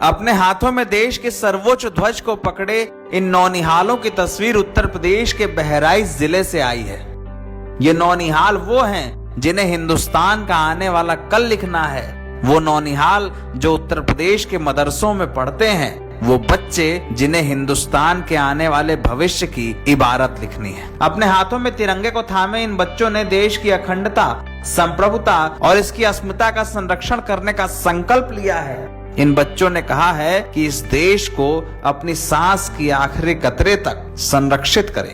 अपने हाथों में देश के सर्वोच्च ध्वज को पकड़े इन नौनिहालों की तस्वीर उत्तर प्रदेश के बहराइच जिले से आई है। ये नौनिहाल वो हैं जिन्हें हिंदुस्तान का आने वाला कल लिखना है। वो नौनिहाल जो उत्तर प्रदेश के मदरसों में पढ़ते हैं। वो बच्चे जिन्हें हिंदुस्तान के आने वाले भविष्य की इबारत लिखनी है। अपने हाथों में तिरंगे को थामे इन बच्चों ने देश की अखंडता, संप्रभुता और इसकी अस्मिता का संरक्षण करने का संकल्प लिया है। इन बच्चों ने कहा है कि इस देश को अपनी सांस की आखिरी कतरे तक संरक्षित करें।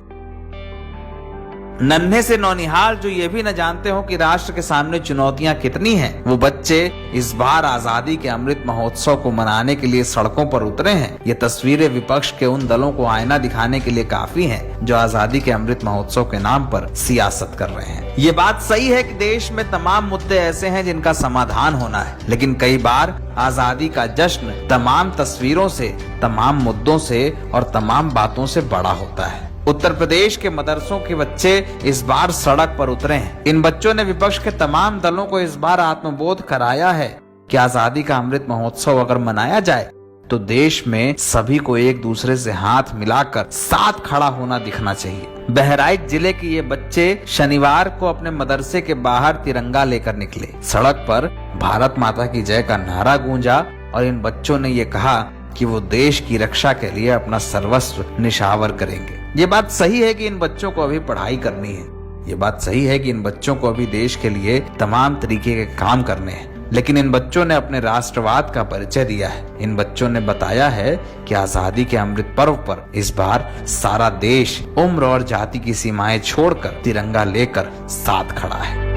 नन्हे से नौनिहाल जो ये भी न जानते हो कि राष्ट्र के सामने चुनौतियां कितनी हैं, वो बच्चे इस बार आजादी के अमृत महोत्सव को मनाने के लिए सड़कों पर उतरे हैं। ये तस्वीरें विपक्ष के उन दलों को आईना दिखाने के लिए काफी हैं जो आजादी के अमृत महोत्सव के नाम पर सियासत कर रहे हैं। ये बात सही है कि देश में तमाम मुद्दे ऐसे हैं जिनका समाधान होना है, लेकिन कई बार आजादी का जश्न तमाम तस्वीरों से, तमाम मुद्दों से और तमाम बातों से बड़ा होता है। उत्तर प्रदेश के मदरसों के बच्चे इस बार सड़क पर उतरे हैं। इन बच्चों ने विपक्ष के तमाम दलों को इस बार आत्मबोध कराया है कि आजादी का अमृत महोत्सव अगर मनाया जाए तो देश में सभी को एक दूसरे से हाथ मिलाकर साथ खड़ा होना दिखना चाहिए। बहराइच जिले के ये बच्चे शनिवार को अपने मदरसे के बाहर तिरंगा लेकर निकले। सड़क पर भारत माता की जय का नारा गूंजा और इन बच्चों ने ये कहा कि वो देश की रक्षा के लिए अपना सर्वस्व निछावर करेंगे। ये बात सही है कि इन बच्चों को अभी पढ़ाई करनी है। ये बात सही है कि इन बच्चों को अभी देश के लिए तमाम तरीके के काम करने हैं, लेकिन इन बच्चों ने अपने राष्ट्रवाद का परिचय दिया है। इन बच्चों ने बताया है कि आजादी के अमृत पर्व पर इस बार सारा देश उम्र और जाति की सीमाएं छोड़कर तिरंगा लेकर साथ खड़ा है।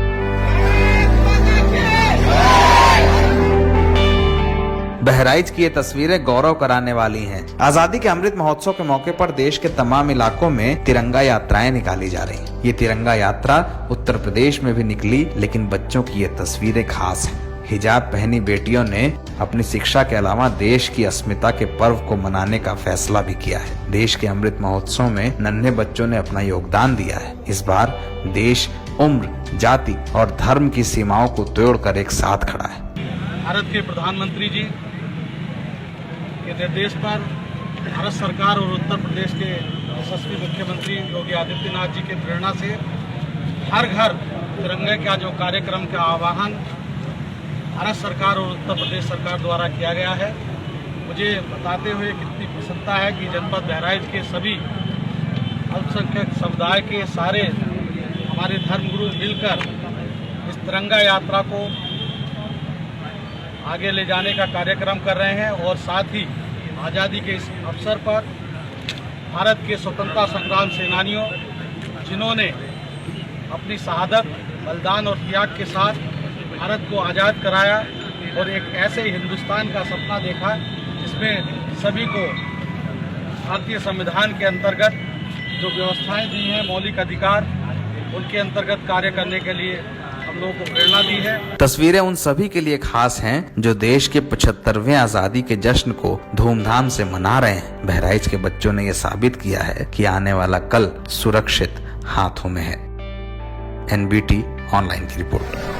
बहराइच की ये तस्वीरें गौरव कराने वाली हैं। आजादी के अमृत महोत्सव के मौके पर देश के तमाम इलाकों में तिरंगा यात्राएं निकाली जा रही हैं। ये तिरंगा यात्रा उत्तर प्रदेश में भी निकली, लेकिन बच्चों की ये तस्वीरें खास हैं। हिजाब पहनी बेटियों ने अपनी शिक्षा के अलावा देश की अस्मिता के पर्व को मनाने का फैसला भी किया है। देश के अमृत महोत्सव में नन्हे बच्चों ने अपना योगदान दिया है। इस बार देश उम्र, जाति और धर्म की सीमाओं को तोड़कर एक साथ खड़ा है। भारत के प्रधानमंत्री जी के निर्देश पर भारत सरकार और उत्तर प्रदेश के यशस्वी मुख्यमंत्री योगी आदित्यनाथ जी के प्रेरणा से हर घर तिरंगे का जो कार्यक्रम का आह्वान भारत सरकार और उत्तर प्रदेश सरकार द्वारा किया गया है, मुझे बताते हुए कितनी प्रसन्नता है कि जनपद बहराइच के सभी अल्पसंख्यक समुदाय के सारे हमारे धर्मगुरु मिलकर इस तिरंगा यात्रा को आगे ले जाने का कार्यक्रम कर रहे हैं और साथ ही आज़ादी के इस अवसर पर भारत के स्वतंत्रता संग्राम सेनानियों जिन्होंने अपनी शहादत, बलिदान और त्याग के साथ भारत को आज़ाद कराया और एक ऐसे हिंदुस्तान का सपना देखा जिसमें सभी को भारतीय संविधान के अंतर्गत जो व्यवस्थाएं दी हैं, मौलिक अधिकार, उनके अंतर्गत कार्य करने के लिए हम लोगों को प्रेरणा दी है। तस्वीरें उन सभी के लिए खास हैं जो देश के 75वें आजादी के जश्न को धूमधाम से मना रहे हैं। बहराइच के बच्चों ने यह साबित किया है कि आने वाला कल सुरक्षित हाथों में है। NBT ऑनलाइन की रिपोर्ट।